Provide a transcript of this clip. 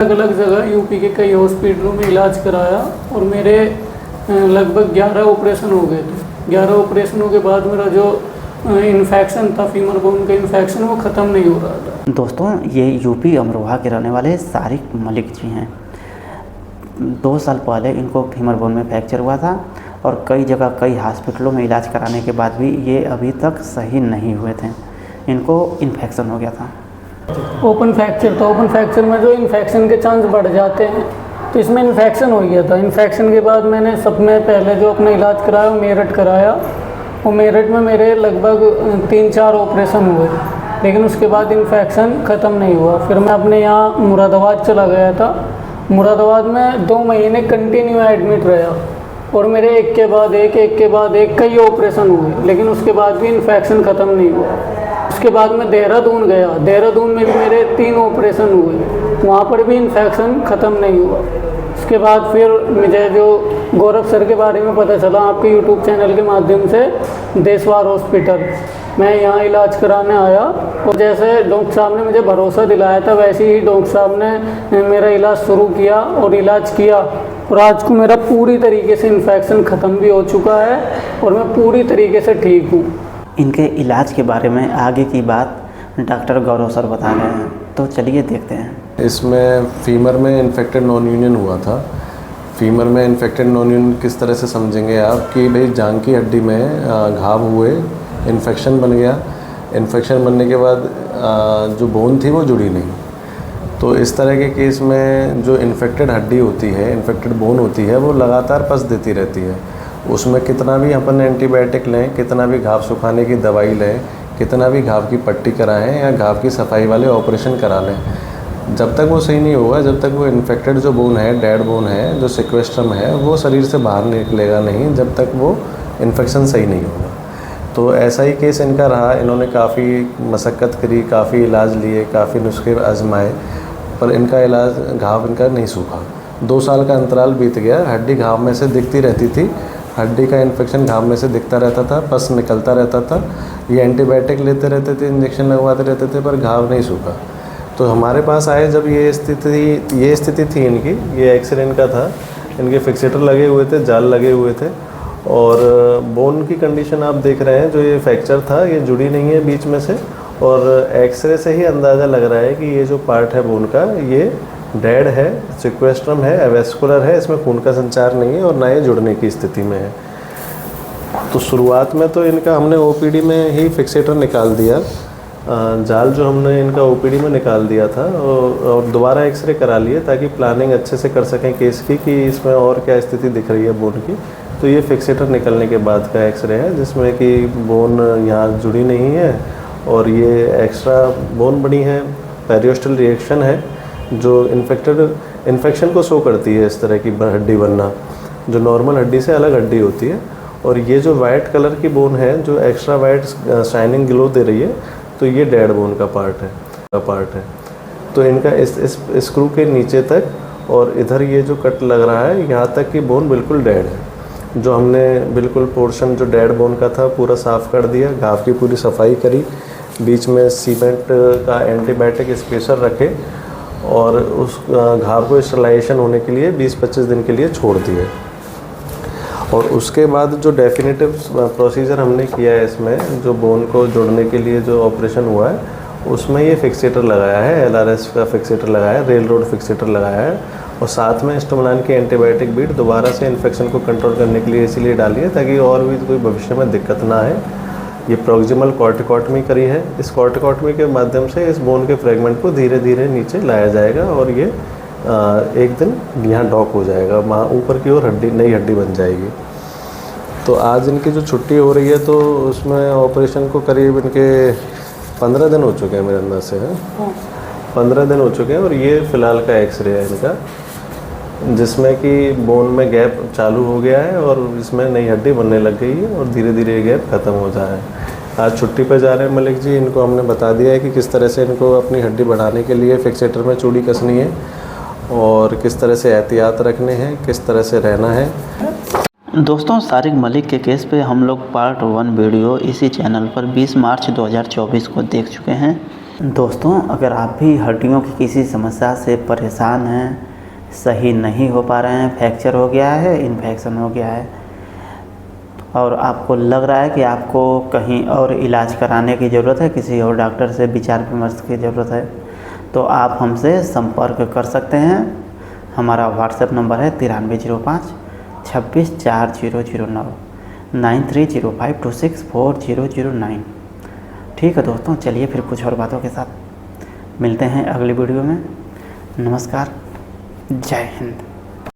अलग अलग जगह यूपी के कई हॉस्पिटलों में इलाज कराया और मेरे लगभग 11 ऑपरेशन हो गए थे। 11 ऑपरेशनों के बाद मेरा जो इन्फेक्शन था, फीमर बोन का इन्फेक्शन, वो ख़त्म नहीं हो रहा था। दोस्तों, ये यूपी अमरोहा के रहने वाले सारिक मलिक जी हैं। 2 साल पहले इनको फीमर बोन में फ्रैक्चर हुआ था और कई जगह कई हॉस्पिटलों में इलाज कराने के बाद भी ये अभी तक सही नहीं हुए थे। इनको इन्फेक्शन हो गया था। ओपन फ्रैक्चर था। ओपन फ्रैक्चर में जो इन्फेक्शन के चांस बढ़ जाते हैं, तो इसमें इन्फेक्शन हो गया था। इन्फेक्शन के बाद मैंने सब में पहले जो अपना इलाज कराया वो मेरठ कराया। वो मेरठ में मेरे लगभग 3-4 ऑपरेशन हुए, लेकिन उसके बाद इन्फेक्शन ख़त्म नहीं हुआ। फिर मैं अपने यहाँ मुरादाबाद चला गया था। मुरादाबाद में 2 महीने कंटिन्यू एडमिट रहा और मेरे एक के बाद एक कई ऑपरेशन हुए, लेकिन उसके बाद भी इन्फेक्शन ख़त्म नहीं हुआ। उसके बाद मैं देहरादून गया। देहरादून में भी मेरे 3 ऑपरेशन हुए, वहाँ पर भी इन्फेक्शन ख़त्म नहीं हुआ। उसके बाद फिर मुझे जो गौरव सर के बारे में पता चला आपके यूट्यूब चैनल के माध्यम से, देशवार हॉस्पिटल, मैं यहाँ इलाज कराने आया और जैसे डॉक्टर साहब ने मुझे भरोसा दिलाया था, वैसे ही डॉक्टर साहब ने मेरा इलाज शुरू किया और इलाज किया। और आज को मेरा पूरी तरीके से इन्फेक्शन ख़त्म भी हो चुका है और मैं पूरी तरीके से ठीक हूँ। इनके इलाज के बारे में आगे की बात डॉक्टर गौरव सर बता रहे हैं, तो चलिए देखते हैं। इसमें फीमर में इन्फेक्टेड नॉन यूनियन हुआ था। फीमर में इन्फेक्टेड नॉन यूनियन किस तरह से समझेंगे आप कि भाई जांघ की हड्डी में घाव हुए, इन्फेक्शन बन गया। इन्फेक्शन बनने के बाद जो बोन थी वो जुड़ी नहीं। तो इस तरह के केस में जो इन्फेक्टेड हड्डी होती है, इन्फेक्टेड बोन होती है, वो लगातार पस देती रहती है। उसमें कितना भी अपन एंटीबायोटिक लें, कितना भी घाव सुखाने की दवाई लें, कितना भी घाव की पट्टी कराएं या घाव की सफाई वाले ऑपरेशन करा लें, जब तक वो सही नहीं होगा, जब तक वो इन्फेक्टेड जो बोन है, डेड बोन है, जो सिक्वेस्ट्रम है, वो शरीर से बाहर निकलेगा नहीं जब तक वो इन्फेक्शन सही नहीं होगा। तो ऐसा ही केस इनका रहा। इन्होंने काफ़ी मशक्क़त करी, काफ़ी इलाज लिए, काफ़ी नुस्खे आजमाए, पर इनका इलाज, घाव इनका नहीं सूखा। 2 साल का अंतराल बीत गया। हड्डी घाव में से दिखती रहती थी, हड्डी का इन्फेक्शन घाव में से दिखता रहता था, पस निकलता रहता था। ये एंटीबायोटिक लेते रहते थे, इंजेक्शन लगवाते रहते थे, पर घाव नहीं सूखा। तो हमारे पास आए जब ये स्थिति थी इनकी, ये एक्सरे इनका था, इनके फिक्सेटर लगे हुए थे, जाल लगे हुए थे और बोन की कंडीशन आप देख रहे हैं। जो ये फ्रैक्चर था ये जुड़ी नहीं है बीच में से, और एक्सरे से ही अंदाज़ा लग रहा है कि ये जो पार्ट है बोन का, ये डेड है, सिक्वेस्ट्रम है, एवेस्कुलर है, इसमें खून का संचार नहीं है और ना ये जुड़ने की स्थिति में है। तो शुरुआत में तो इनका हमने ओपीडी में ही फिक्सेटर निकाल दिया, जाल जो हमने इनका ओपीडी में निकाल दिया था, और दोबारा एक्सरे करा लिए ताकि प्लानिंग अच्छे से कर सकें केस की कि इसमें और क्या स्थिति दिख रही है बोन की। तो ये फिक्सेटर निकलने के बाद का एक्सरे है, जिसमें कि बोन यहाँ जुड़ी नहीं है और ये एक्स्ट्रा बोन बनी है। पेरियोस्टल रिएक्शन है जो इन्फेक्शन को शो करती है, इस तरह की हड्डी बनना, जो नॉर्मल हड्डी से अलग हड्डी होती है। और ये जो वाइट कलर की बोन है, जो एक्स्ट्रा वाइट शाइनिंग ग्लो दे रही है, तो ये डेड बोन का पार्ट है। तो इनका इस स्क्रू के नीचे तक और इधर ये जो कट लग रहा है, यहाँ तक की बोन बिल्कुल डेड है। जो हमने बिल्कुल पोर्शन जो डेड बोन का था पूरा साफ़ कर दिया, घाव की पूरी सफाई करी, बीच में सीमेंट का एंटीबायोटिक स्पेसर रखे और उस घाव को स्टरलाइजेशन होने के लिए 20-25 दिन के लिए छोड़ दिए। और उसके बाद जो डेफिनेटिव प्रोसीजर हमने किया है इसमें, जो बोन को जोड़ने के लिए जो ऑपरेशन हुआ है, उसमें ये फिक्सेटर लगाया है, LRS का फिक्सेटर लगाया है, रेल रोड फिक्सेटर लगाया है, और साथ में स्टोमलाइन की एंटीबायोटिक बीट दोबारा से इन्फेक्शन को कंट्रोल करने के लिए इसीलिए डाली है ताकि और भी कोई भविष्य में दिक्कत ना आए। ये प्रॉक्सिमल कॉर्टिकॉटमी करी है। इस कॉर्टिकॉटमी के माध्यम से इस बोन के फ्रेगमेंट को धीरे धीरे नीचे लाया जाएगा और ये एक दिन यहाँ डॉक हो जाएगा, वहाँ ऊपर की ओर नई हड्डी बन जाएगी। तो आज इनकी जो छुट्टी हो रही है, तो उसमें ऑपरेशन को करीब इनके 15 दिन हो चुके हैं मेरे अंदर से, है 15 दिन हो चुके हैं। और ये फ़िलहाल का एक्सरे है इनका, जिसमें कि बोन में गैप चालू हो गया है और इसमें नई हड्डी बनने लग गई है और धीरे धीरे ये गैप ख़त्म हो जा रहा है। आज छुट्टी पर जा रहे हैं मलिक जी। इनको हमने बता दिया है कि किस तरह से इनको अपनी हड्डी बढ़ाने के लिए फिक्सेटर में चूड़ी कसनी है और किस तरह से एहतियात रखने हैं, किस तरह से रहना है। दोस्तों, सारिक मलिक के केस पे हम लोग पार्ट 1 वीडियो इसी चैनल पर 20 मार्च 2024 को देख चुके हैं। दोस्तों, अगर आप भी हड्डियों की किसी समस्या से परेशान हैं, सही नहीं हो पा रहे हैं, फ्रैक्चर हो गया है, इन्फेक्शन हो गया है, और आपको लग रहा है कि आपको कहीं और इलाज कराने की ज़रूरत है, किसी और डॉक्टर से विचार विमर्श की ज़रूरत है, तो आप हमसे संपर्क कर सकते हैं। हमारा व्हाट्सएप नंबर है 9305 26 4009 9305264009। ठीक है दोस्तों, चलिए फिर कुछ और बातों के साथ मिलते हैं अगली वीडियो में। नमस्कार, जय हिंद।